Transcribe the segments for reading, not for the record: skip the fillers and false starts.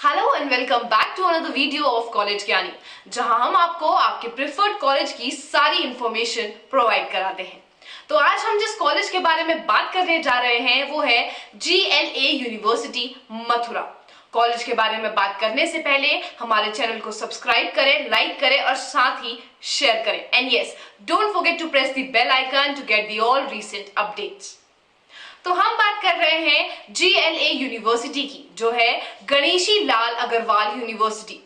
Hello and welcome back to another video of College Gyani, जहां हम आपको आपके प्रेफर्ड कॉलेज की सारी इंफॉर्मेशन प्रोवाइड कराते हैं। तो आज हम जिस कॉलेज के बारे में बात करने जा रहे हैं वो है GLA यूनिवर्सिटी मथुरा। कॉलेज के बारे में बात करने से पहले हमारे चैनल को सब्सक्राइब करें, लाइक करें और साथ ही शेयर करें। And yes, don't forget to press the bell icon to get the all recent updates. तो हम बात कर रहे हैं GLA यूनिवर्सिटी की, जो है गणेशी लाल अग्रवाल यूनिवर्सिटी,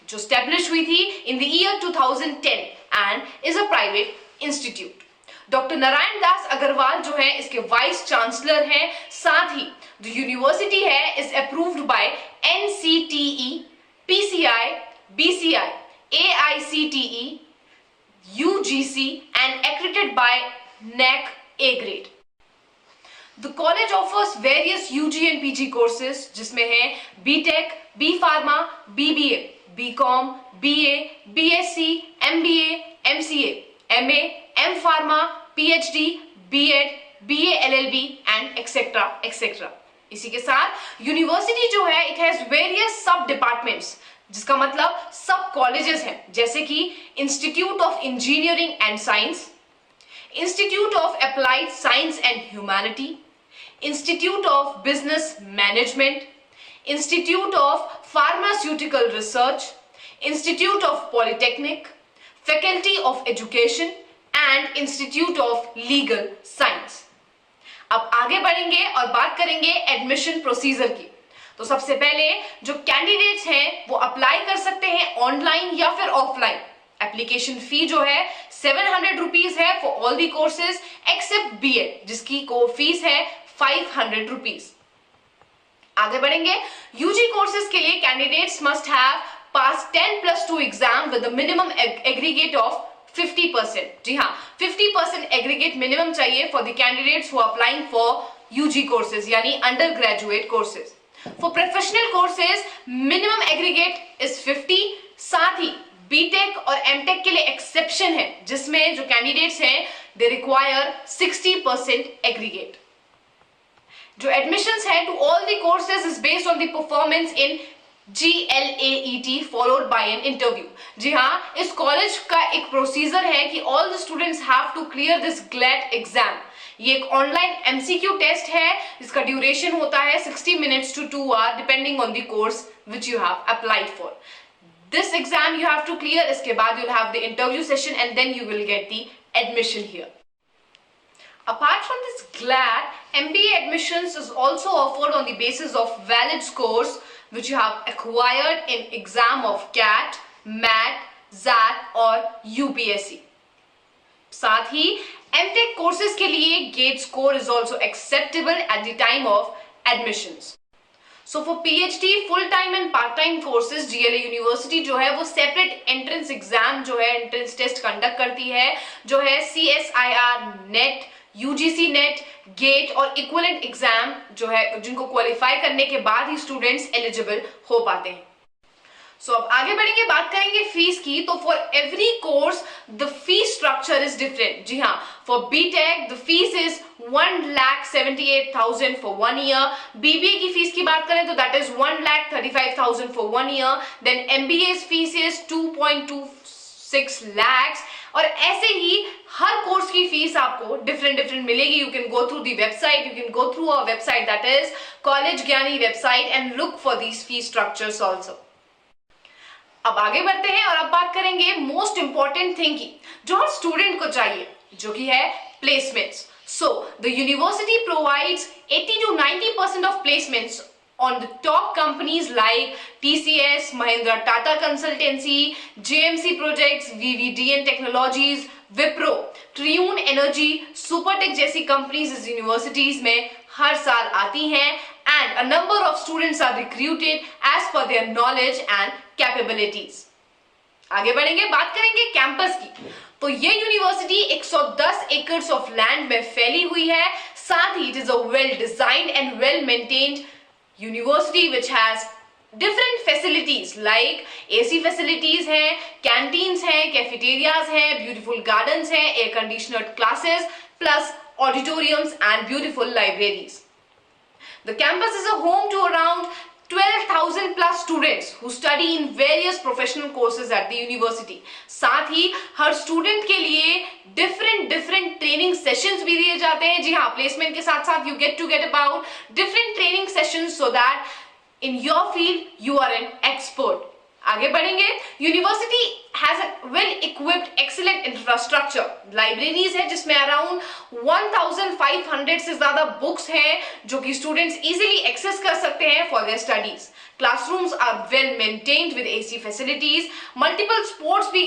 जो स्टैब्लिश हुई थी in the year 2010 and is a private institute. Doctor Narayan Das Agarwal जो है इसके वाइस चांसलर हैं। साथ ही जो यूनिवर्सिटी है is approved by NCTE, PCI, BCI, AICTE, UGC and accredited by NAC A grade. The college offers various UG and PG courses जिसमें है BTech, B Pharma, BBA, BCom, BA, BSc, MBA, MCA, MA, M Pharma, PhD, B.Ed, BA LLB and etc. etc. इसी के साथ university जो है it has various सब departments, जिसका मतलब सब कॉलेजेस हैं, जैसे कि institute of engineering and science, institute of applied science and humanity, Institute of Business Management, Institute of Pharmaceutical Research, Institute of Polytechnic, Faculty of Education and Institute of Legal Science. अब आगे बढ़ेंगे और बात करेंगे admission procedure की। तो सबसे पहले जो कैंडिडेट्स हैं वो अप्लाई कर सकते हैं ऑनलाइन या फिर ऑफलाइन। एप्लीकेशन फी जो है 700 रुपीज है for all the courses accept B.Ed, जिसकी को फीस है 500 रुपीज। आगे बढ़ेंगे, यूजी कोर्सेज के लिए candidates must have pass 10+2 exam with minimum aggregate of 50%। जी हाँ, 50% एग्रीगेट मिनिमम चाहिए for the candidates who are applying for UG courses यानी under graduate courses. For professional courses minimum aggregate is 50। साथ ही BTech और MTech के लिए exception है, जिसमें जो कैंडिडेट्स हैं दे रिक्वायर 60% एग्रीगेट। जो एडमिशंस है to all the courses is based on the performance in GLAET followed by an interview. जी हाँ, इस कॉलेज का एक प्रोसीजर है कि all the students have to clear this GLAT exam. ये एक ऑनलाइन MCQ टेस्ट है, इसका ड्यूरेशन होता है 60 minutes to 2 hour depending on the course which you have applied for. This exam you have to clear, इसके बाद you'll have the interview session and then you will get the admission here. Apart from this GLAT, MBA admissions is also offered on the basis of valid scores which you have acquired in exam of CAT, MAT, ZAT और UPSC. साथ ही MTech courses के लिए GATE score is also acceptable at the time of admissions. So for PhD full time and part time courses GLA university जो है वो separate entrance exam जो है entrance test conduct करती है, जो है CSIR net, UGC net, GATE और इक्विवेलेंट एग्जाम जो है, जिनको क्वालिफाई करने के बाद ही स्टूडेंट्स एलिजिबल हो पाते हैं। सो अब आगे बढ़ेंगे, बात करेंगे फीस की। तो for every course the fees structure is different. जी हाँ, for BTech the fees is 1,78,000 for 1 year. BBA की फीस की बात करें तो that is 1,35,000 for 1 year. Then MBA fees is 2.26 lakhs। और ऐसे ही हर कोर्स की फीस आपको डिफरेंट मिलेगी। You can go through the website, you can go through our website that is college Gyani website and look for these fees structures also. अब आगे बढ़ते हैं और अब बात करेंगे मोस्ट इंपॉर्टेंट थिंग की, जो हर स्टूडेंट को चाहिए, जो कि है placements. So the university provides 80 to 90% of placements on the top companies like TCS, Mahindra Tata Consultancy, JMC Projects, VVDN Technologies, Wipro, Triune Energy, Supertech जैसी कंपनीज इस यूनिवर्सिटीज में हर साल आती हैं and a number of students are recruited as per their knowledge and capabilities. आगे बढ़ेंगे, बात करेंगे कैंपस की। तो ये यूनिवर्सिटी 110 एकड़ ऑफ लैंड में फैली हुई है। साथ ही it is a well designed and well maintained university which has different facilities like AC facilities हैं, canteens हैं, cafeterias हैं, beautiful gardens हैं, air conditioned classes plus auditoriums and beautiful libraries. The campus is a home to around 12,000 plus students who study in various professional courses at the university. साथ ही हर student के लिए different training sessions भी दिए जाते हैं. जी हाँ, placement के साथ साथ you get to get about different training sessions so that in your field you are an expert. आगे बढ़ेंगे. University has a well equipped excellent infrastructure. Libraries है जिसमें अराउंड 1500 से ज्यादा बुक्स हैं जो कि स्टूडेंट्स इजीली एक्सेस कर सकते हैं for their studies. Classrooms are well maintained with AC facilities. Multiple sports भी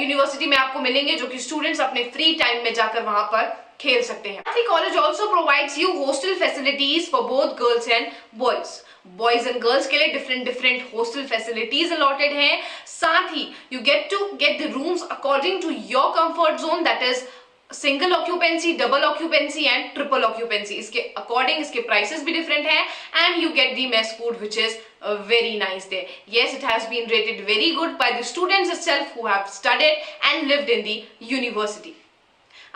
यूनिवर्सिटी में आपको मिलेंगे जो कि स्टूडेंट्स अपने फ्री टाइम में जाकर वहां पर खेल सकते हैं. College also provides you hostel facilities for both girls and boys. Boys and girls के लिए डिफरेंट हॉस्टल फैसिलिटीज अलॉटेड हैं. साथ ही you get the rooms according to your comfort zone, that is single occupancy, double occupancy and triple occupancy. इसके according इसके prices भी different हैं and you get the mess food which is very nice there. Yes, it has been rated very good by the students itself who have studied and lived in the university.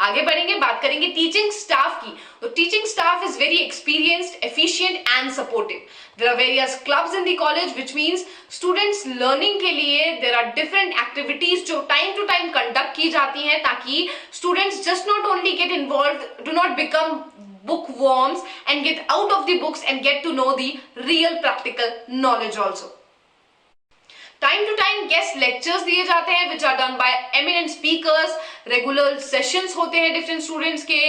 आगे बढ़ेंगे, बात करेंगे teaching staff की. तो teaching staff is very experienced, efficient and supportive. There are various clubs in the college which means students learning के लिए there are different activities जो time to time conduct की जाती हैं ताकि students just not only get involved, do not become bookworms and get out of the books and get to know the real practical knowledge also. Time to time guest lectures दिए जाते हैं which are done by eminent speakers. Regular sessions होते हैं different students के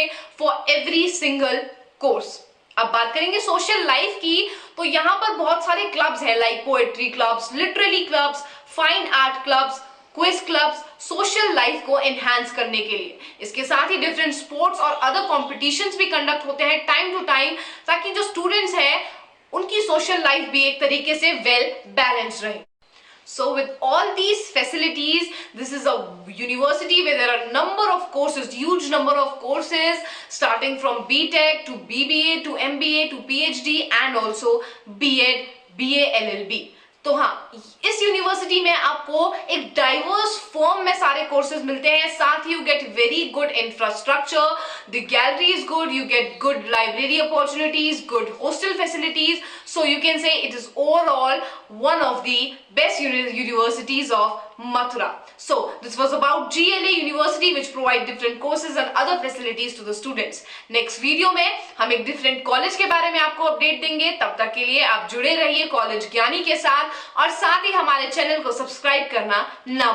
for every single course. अब बात करेंगे social life की. तो यहाँ पर बहुत सारे क्लब्स हैं like poetry clubs, literary clubs, fine art clubs, quiz clubs, social life को एनहांस करने के लिए. इसके साथ ही डिफरेंट स्पोर्ट्स और अदर कॉम्पिटिशन्स भी कंडक्ट होते हैं टाइम टू टाइम ताकि जो स्टूडेंट्स हैं उनकी सोशल लाइफ भी एक तरीके से वेल बैलेंस्ड रहे. So with all these facilities, this is a university where there are number of courses, huge number of courses starting from BTech to BBA to MBA to PhD and also B.Ed, BA, LLB. तो हाँ, इस university में आपको एक diverse form में सारे courses मिलते हैं. साथ ही you get very good infrastructure, the gallery is good, you get good library opportunities, good hostel facilities. So you can say it is overall one of the best universities of Mathura. So this was about GLA University which provide different courses and other facilities to the students. Next video में हम एक different college के बारे में आपको update देंगे. तब तक के लिए आप जुड़े रहिए कॉलेज ज्ञानी के साथ और साथ ही हमारे चैनल को सब्सक्राइब करना ना